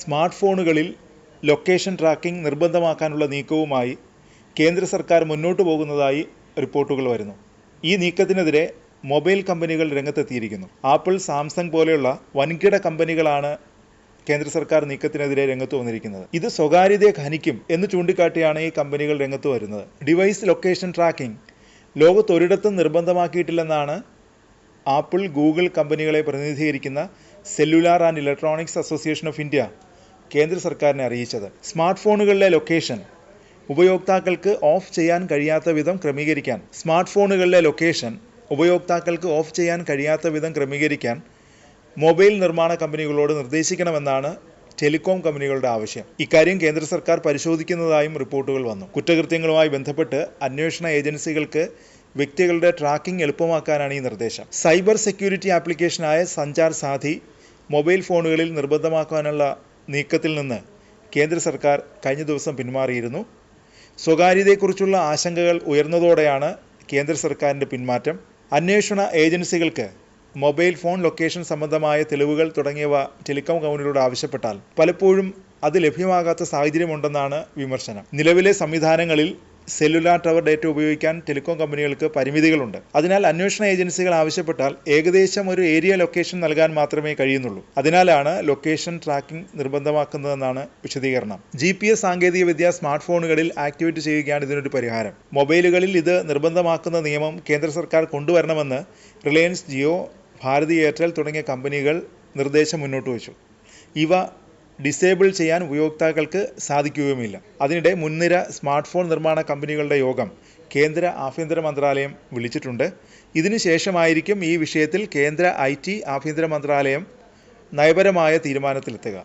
Smart ഫോണുകളിൽ location tracking നിർബന്ധമാക്കാനുള്ള നീക്കവുമായി കേന്ദ്ര സർക്കാർ മുന്നോട്ടു പോകുന്നതായി റിപ്പോർട്ടുകൾ വരുന്നു. ഈ നീക്കത്തിനെതിരെ മൊബൈൽ കമ്പനികൾ രംഗത്തെത്തിയിരിക്കുന്നു. ആപ്പിൾ, സാംസങ് പോലെയുള്ള വൻകിട കമ്പനികളാണ് കേന്ദ്ര സർക്കാർ നീക്കത്തിനെതിരെ രംഗത്ത് വന്നിരിക്കുന്നത്. ഇത് സ്വകാര്യതയെ ഹനിക്കും എന്ന് ചൂണ്ടിക്കാട്ടിയാണ് ഈ കമ്പനികൾ രംഗത്ത് വരുന്നത്. ഡിവൈസ് ലൊക്കേഷൻ ട്രാക്കിംഗ് ലോകത്തൊരിടത്തും നിർബന്ധമാക്കിയിട്ടില്ലെന്നാണ് ആപ്പിൾ, ഗൂഗിൾ കമ്പനികളെ പ്രതിനിധീകരിക്കുന്ന cellular and electronics association of India കേന്ദ്ര സർക്കാരിനെ അറിയിച്ചത്. സ്മാർട്ട് ഫോണുകളിലെ ലൊക്കേഷൻ ഉപയോക്താക്കൾക്ക് ഓഫ് ചെയ്യാൻ കഴിയാത്ത വിധം ക്രമീകരിക്കാൻ മൊബൈൽ നിർമ്മാണ കമ്പനികളോട് നിർദ്ദേശിക്കണമെന്നാണ് ടെലികോം കമ്പനികളുടെ ആവശ്യം. ഇക്കാര്യം കേന്ദ്ര സർക്കാർ പരിശോധിക്കുന്നതായും റിപ്പോർട്ടുകൾ വന്നു. കുറ്റകൃത്യങ്ങളുമായി ബന്ധപ്പെട്ട് അന്വേഷണ ഏജൻസികൾക്ക് വ്യക്തികളുടെ ട്രാക്കിംഗ് എളുപ്പമാക്കാനാണ് ഈ നിർദ്ദേശം. സൈബർ സെക്യൂരിറ്റി ആപ്ലിക്കേഷനായ സഞ്ചാർ സാഥി മൊബൈൽ ഫോണുകളിൽ നിർബന്ധമാക്കാനുള്ള നീക്കത്തിൽ നിന്ന് കേന്ദ്ര സർക്കാർ കഴിഞ്ഞ ദിവസം പിന്മാറിയിരുന്നു. സ്വകാര്യതയെക്കുറിച്ചുള്ള ആശങ്കകൾ ഉയർന്നതോടെയാണ് കേന്ദ്ര സർക്കാരിൻ്റെ പിന്മാറ്റം. അന്വേഷണ ഏജൻസികൾക്ക് മൊബൈൽ ഫോൺ ലൊക്കേഷൻ സംബന്ധമായ തെളിവുകൾ തുടങ്ങിയവ ടെലികോം കമ്പനികളോട് ആവശ്യപ്പെട്ടാൽ പലപ്പോഴും അത് ലഭ്യമാകാത്ത സാഹചര്യമുണ്ടെന്നാണ് വിമർശനം. നിലവിലെ സംവിധാനങ്ങളിൽ സെല്ലുലാർ ടവർ ഡേറ്റ ഉപയോഗിക്കാൻ ടെലികോം കമ്പനികൾക്ക് പരിമിതികളുണ്ട്. അതിനാൽ അന്വേഷണ ഏജൻസികൾ ആവശ്യപ്പെട്ടാൽ ഏകദേശം ഒരു ഏരിയ ലൊക്കേഷൻ നൽകാൻ മാത്രമേ കഴിയുന്നുള്ളൂ. അതിനാലാണ് ലൊക്കേഷൻ ട്രാക്കിംഗ് നിർബന്ധമാക്കുന്നതെന്നാണ് വിശദീകരണം. GPS സാങ്കേതികവിദ്യ സ്മാർട്ട് ഫോണുകളിൽ ആക്ടിവേറ്റ് ചെയ്യുകയാണ് ഇതിനൊരു പരിഹാരം. മൊബൈലുകളിൽ ഇത് നിർബന്ധമാക്കുന്ന നിയമം കേന്ദ്ര സർക്കാർ കൊണ്ടുവരണമെന്ന് റിലയൻസ് ജിയോ, ഭാരതി എയർടെൽ തുടങ്ങിയ കമ്പനികൾ നിർദ്ദേശം മുന്നോട്ട് വച്ചു. ഇവ ഡിസേബിൾ ചെയ്യാൻ ഉപയോക്താക്കൾക്ക് സാധിക്കുകയുമില്ല. അതിനിടെ മുൻനിര സ്മാർട്ട് ഫോൺ നിർമ്മാണ കമ്പനികളുടെ യോഗം കേന്ദ്ര ആഭ്യന്തര മന്ത്രാലയം വിളിച്ചിട്ടുണ്ട്. ഇതിനുശേഷമായിരിക്കും ഈ വിഷയത്തിൽ കേന്ദ്ര IT ആഭ്യന്തര മന്ത്രാലയം നയപരമായ തീരുമാനത്തിലെത്തുക.